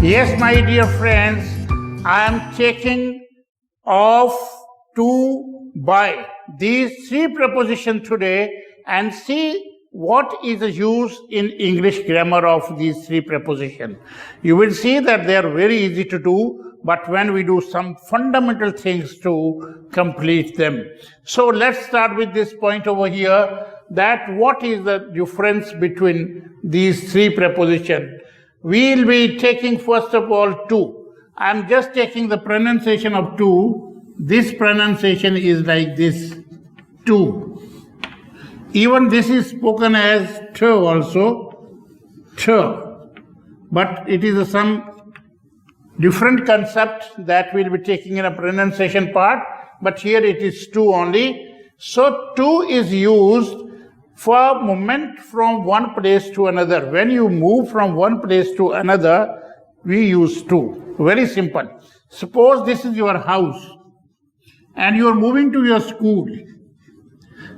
Yes, my dear friends, I am taking off to by these three prepositions today and see what is the use in English grammar of these three prepositions. You will see that they are very easy to do, but when we do some fundamental things to complete them. So let's start with this point over here, that what is the difference between these three prepositions. We'll be taking first of all to. I'm just taking the pronunciation of to. This pronunciation is like this, to. Even this is spoken as to also, to. But it is some different concept that we'll be taking in a pronunciation part, but here it is to only. So to is used for movement from one place to another. When you move from one place to another, we use to. Very simple. Suppose this is your house and you are moving to your school.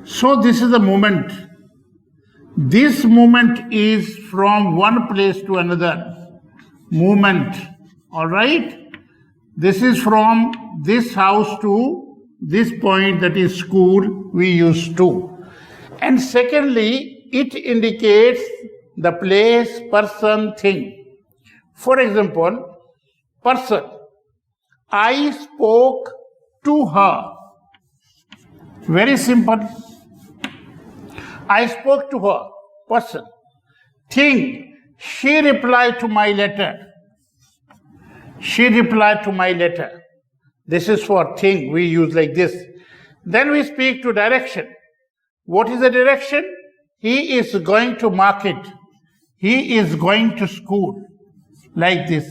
So this is the movement. This movement is from one place to another. Movement. All right? This is from this house to this point, that is school, we use to. And secondly, it indicates the place, person, thing. For example, person. I spoke to her. Very simple. I spoke to her. Person. Thing. She replied to my letter. She replied to my letter. This is for thing. We use like this. Then we speak to direction. What is the direction? He is going to market. He is going to school. Like this.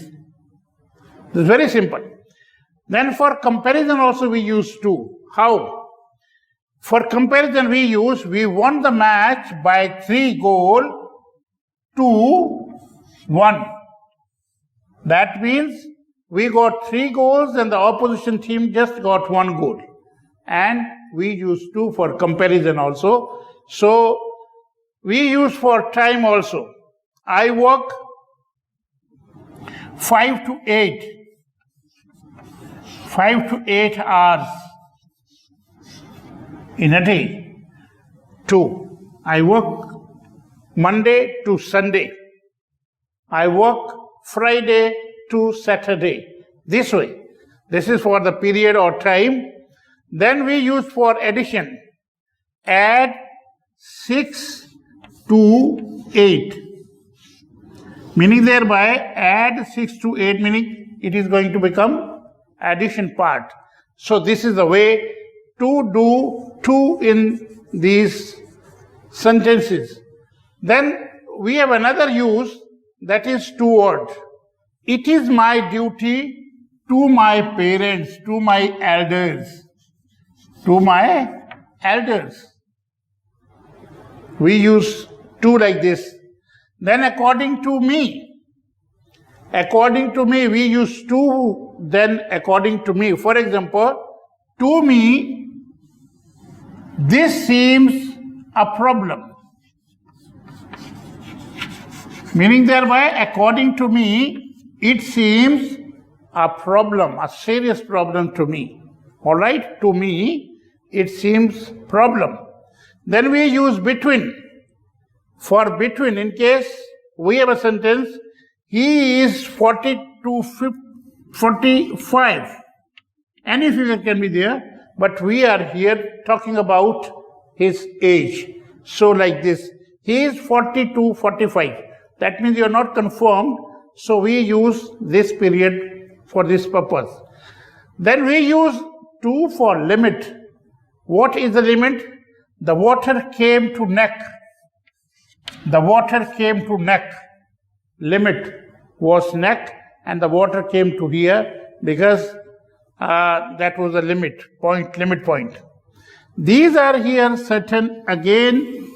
This is very simple. Then for comparison also we use to. How? For comparison we won the match by 3 goals to 1. That means we got 3 goals and the opposition team just got 1 goal. And we use to for comparison also. So we use for time also. I work 5 to 8. 5 to 8 hours in a day. 2. I work Monday to Sunday. I work Friday to Saturday. This way. This is for the period or time. Then we use for addition. Add 6 to 8. Meaning thereby, add 6 to 8, meaning it is going to become addition part. So this is the way to do to in these sentences. Then we have another use, that is toward. It is my duty to my parents, to my elders. To my elders. We use to like this. Then according to me. According to me, we use to, then according to me. For example, to me, this seems a problem. Meaning thereby, according to me, it seems a problem, a serious problem to me. All right, to me, it seems problem. Then we use between. For between, in case we have a sentence, he is 40 to 45. Any figure can be there, but we are here talking about his age. So like this, he is 40 to 45. That means you are not confirmed, so we use this period for this purpose. Then we use to for limit. What is the limit? The water came to neck. The water came to neck. Limit was neck and the water came to here because that was a limit point. These are here certain, again,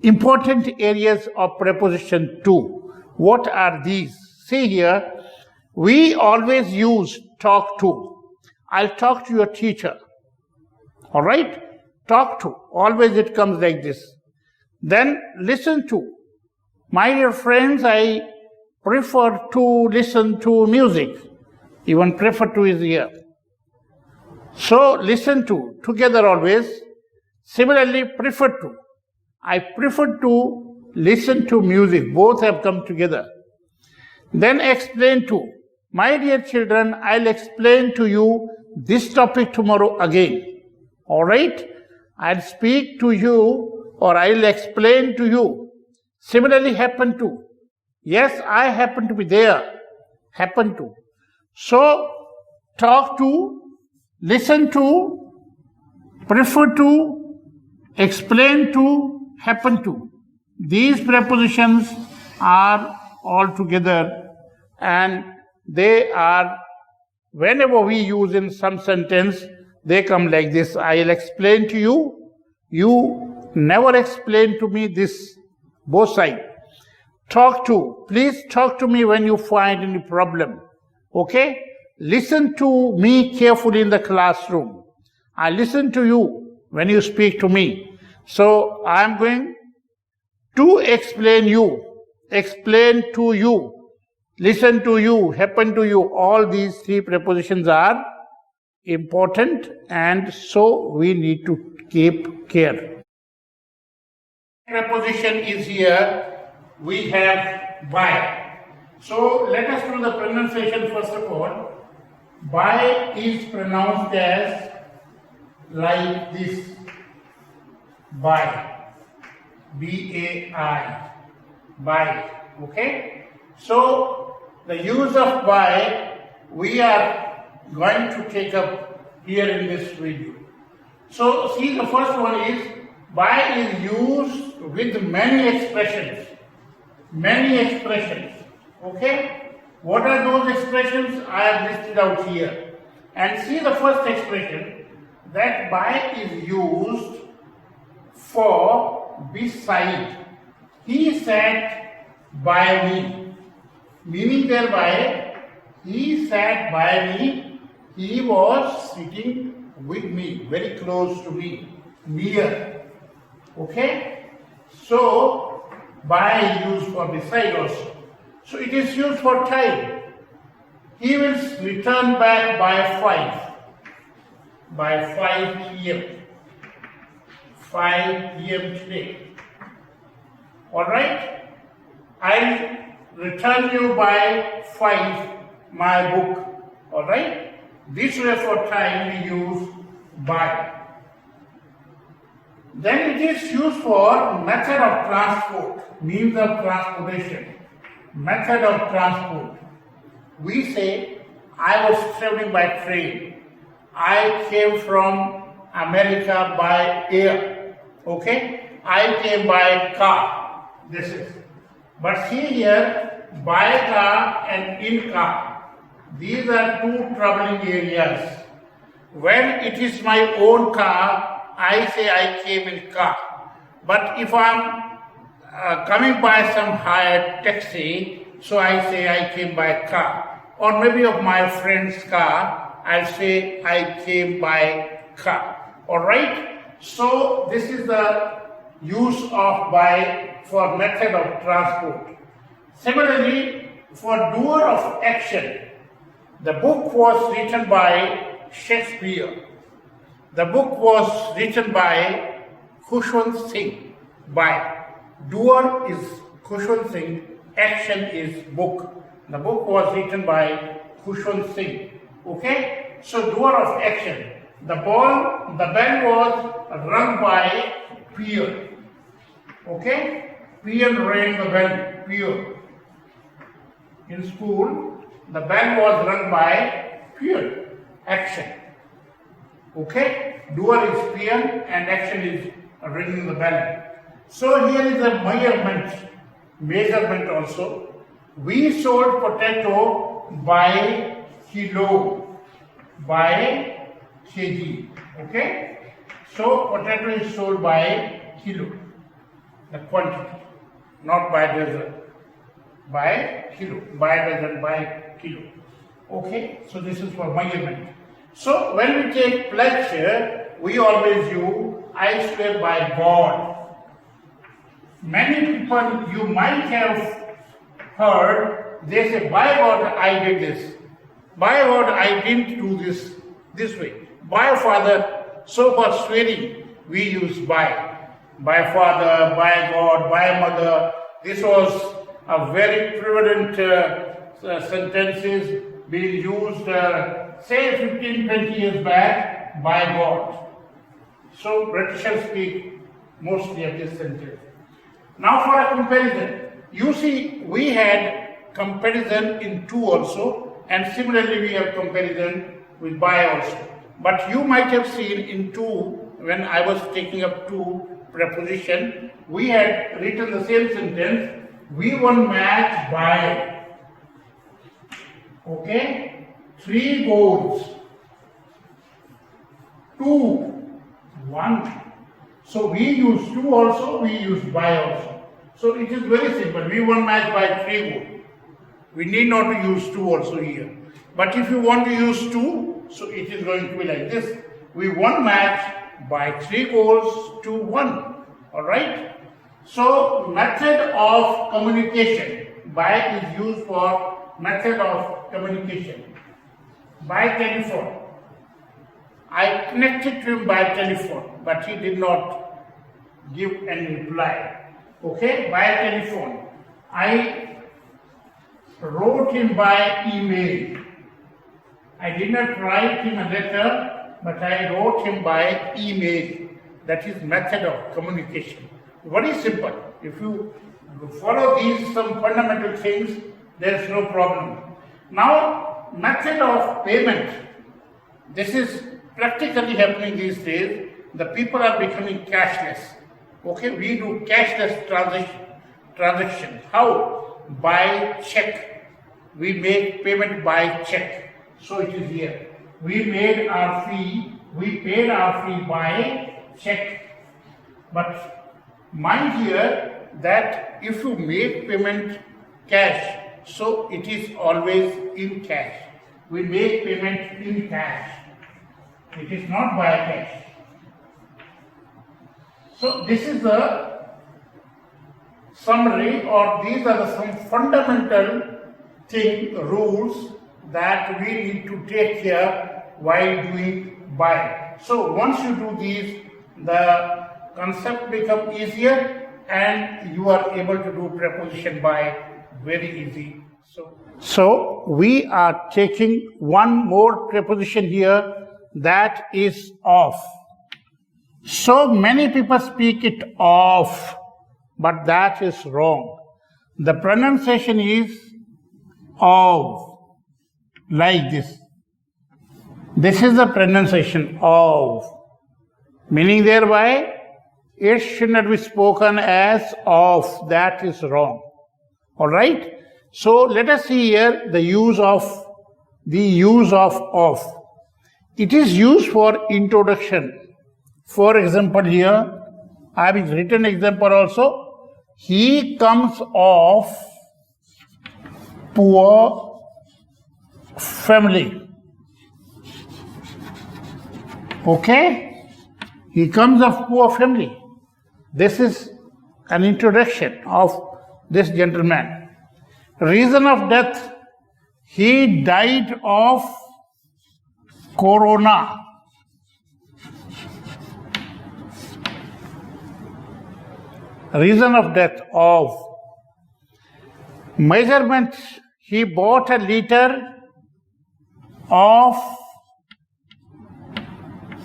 important areas of preposition to. What are these? See here, we always use talk to. I'll talk to your teacher. All right? Talk to. Always it comes like this. Then listen to. My dear friends, I prefer to listen to music. Even prefer to is here. So listen to, together always. Similarly, prefer to. I prefer to listen to music. Both have come together. Then explain to. My dear children, I'll explain to you this topic tomorrow again. All right? I'll speak to you or I'll explain to you. Similarly, happen to. Yes, I happen to be there. Happen to. So, talk to, listen to, prefer to, explain to, happen to. These prepositions are all together and they are, whenever we use in some sentence, they come like this. I'll explain to you. You never explain to me this, both sides. Talk to. Please talk to me when you find any problem. Okay? Listen to me carefully in the classroom. I listen to you when you speak to me. So I'm going to explain to you, listen to you, happen to you. All these three prepositions are important and so we need to keep care. Preposition is here. We have by. So let us do the pronunciation first of all. By is pronounced as like this. By. B-A-I. By. Okay? So the use of by we are going to take up here in this video. So see, the first one is by is used with many expressions. Many expressions. Okay? What are those expressions? I have listed out here. And see the first expression, that by is used for beside. He sat by me. Meaning thereby, he sat by me. He was sitting with me, very close to me, near. Okay? So, by is used for beside also. So it is used for time. He will return back by 5. By 5 p.m. 5 p.m. today. Alright? I'll return you by 5 my book. Alright? This way for time we use by. Then it is used for method of transport, means of transportation. Method of transport. We say, I was traveling by train. I came from America by air. Okay? I came by car. This is. But see here, by car and in car. These are two troubling areas. When it is my own car, I say I came in car. But if I'm coming by some hired taxi, so I say I came by car. Or maybe of my friend's car, I'll say I came by car. Alright? So this is the use of by for method of transport. Similarly, for doer of action, the book was written by Shakespeare. The book was written by Khushwant Singh. By. Doer is Khushwant Singh, action is book. The book was written by Khushwant Singh. Okay? So doer of action. The bell was rung by Pierre. Okay? Pierre rang the bell. Pierre. In school, the bell was rung by Pierre. Action. Okay? Doer is Pierre and action is ringing the bell. So here is a measurement also. We sold potato by kilo, by kg. Okay? So potato is sold by kilo, the quantity, not by dozen. By kilo, by dozen, by kilo. Okay? So this is for measurement. So when we take pledge, we always use I swear by God. Many people, you might have heard they say, by God, I did this. By God, I didn't do this way. By Father, so for swearing, we use by. By Father, by God, by Mother. This was a very prevalent sentences being used, say 15, 20 years back, by God. So Britishers speak mostly of this sentence. Now for a comparison, you see we had comparison in to also, and similarly we have comparison with by also. But you might have seen in to, when I was taking up to preposition, we had written the same sentence, we won match by, okay, 3 goals, 2, 1. So we use 2 also, we use by also. So it is very simple, we won match by 3 goals. We need not to use 2 also here. But if you want to use 2, so it is going to be like this. We won match by 3 goals to 1. Alright? So method of communication. By is used for method of communication. By telephone. I connected to him by telephone, but he did not give any reply. Okay? By telephone. I wrote him by email. I did not write him a letter, but I wrote him by email. That is method of communication. Very simple. If you follow these some fundamental things, there is no problem. Now, method of payment. This is practically happening these days. The people are becoming cashless. Okay, we do cashless transaction. How? By check. We make payment by check. So it is here. We paid our fee by check. But mind here that if you make payment cash, so it is always in cash. We make payment in cash. It is not by cash. So this is the summary, or these are some fundamental rules that we need to take care while doing by. So once you do these, the concept becomes easier and you are able to do preposition by very easy. So we are taking one more preposition here, that is of. So many people speak it of, but that is wrong. The pronunciation is of, like this. This is the pronunciation of, meaning thereby it should not be spoken as of. That is wrong. Alright? So let us see here the use of of. It is used for introduction. For example, here I have written example also. He comes of poor family. Okay? He comes of poor family. This is an introduction of this gentleman. Reason of death, he died of corona. Reason of death of. Measurement, he bought a liter of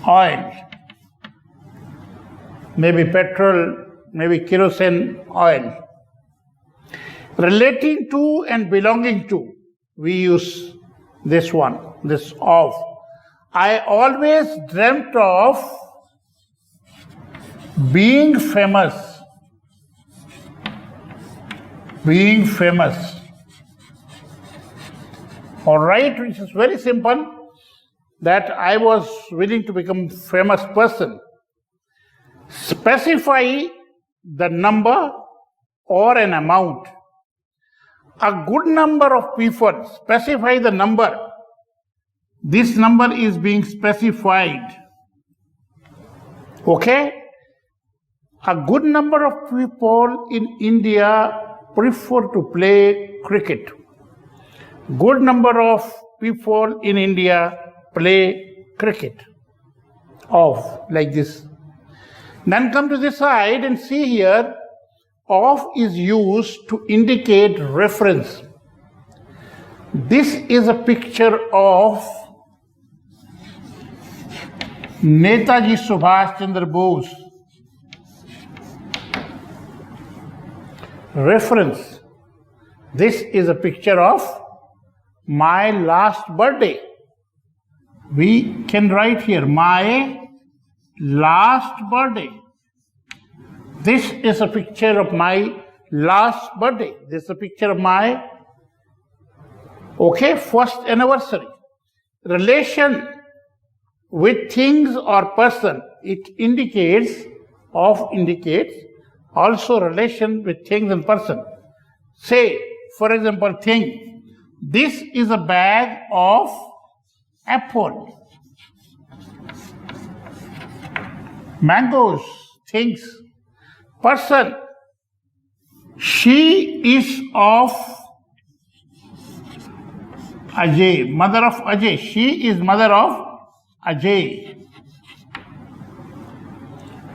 oil, maybe petrol, maybe kerosene oil. Relating to and belonging to, we use this one, this of. I always dreamt of being famous. Being famous. Alright, which is very simple, that I was willing to become famous person. Specify the number or an amount. A good number of people, specify the number. This number is being specified. Okay? A good number of people in India prefer to play cricket. Good number of people in India play cricket. Of, like this. Then come to this side and see here, of is used to indicate reference. This is a picture of Netaji Subhash Chandra Bose. Reference. This is a picture of my last birthday. We can write here, my last birthday. This is a picture of my last birthday. This is a picture of my, first anniversary. Relation with things or person, it indicates, of indicates, also relation with things and person. Say, for example, thing. This is a bag of apple. Mangoes, things. Person. She is of Ajay, mother of Ajay. She is mother of Ajay.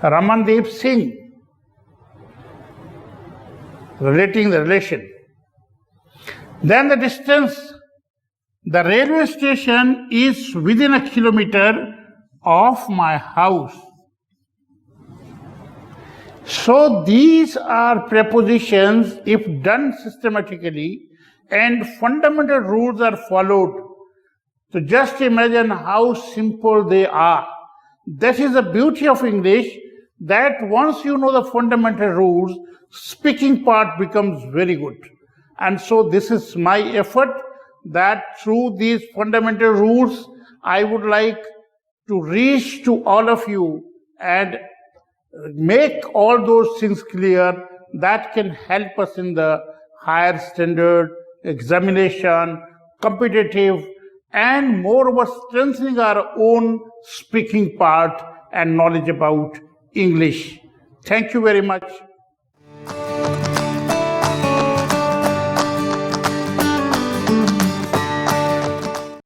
Ramandeep Singh. Relating the relation. Then the distance. The railway station is within a kilometer of my house. So these are prepositions if done systematically and fundamental rules are followed. So just imagine how simple they are. That is the beauty of English, that once you know the fundamental rules, speaking part becomes very good. And so this is my effort, that through these fundamental rules, I would like to reach to all of you and make all those things clear that can help us in the higher standard, examination, competitive, and moreover strengthening our own speaking part and knowledge about English. Thank you very much.